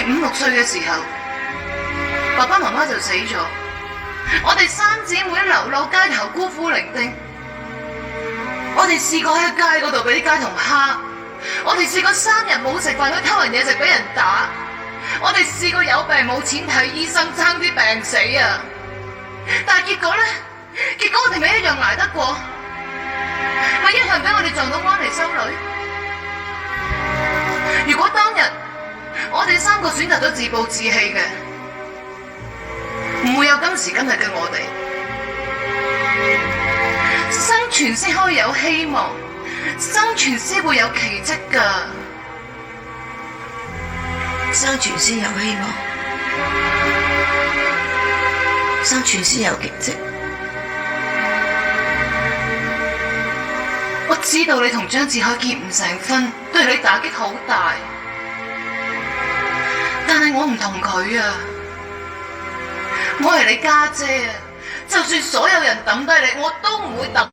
5、6歲嘅時候，爸爸媽媽就死咗，我哋3姊妹流落街頭孤苦伶仃。我哋試過喺街嗰度俾啲街童蝦，我哋試過3日冇食飯，去偷人嘢食俾人打，我哋試過有病冇錢睇醫生，差啲病死啊！但係結果咧，我哋咪一樣捱得過，咪一樣俾我哋撞到安妮修女。如果當日我哋3個選擇咗自暴自棄嘅，唔會有今時今日嘅我哋。生存先可以有希望，生存先會有奇蹟㗎。生存先有希望，生存先有奇蹟。我知道你同張志海結唔成婚，對你打擊好大，但係我唔同佢啊，我係你家姐啊，就算所有人抌低你，我都唔會抌。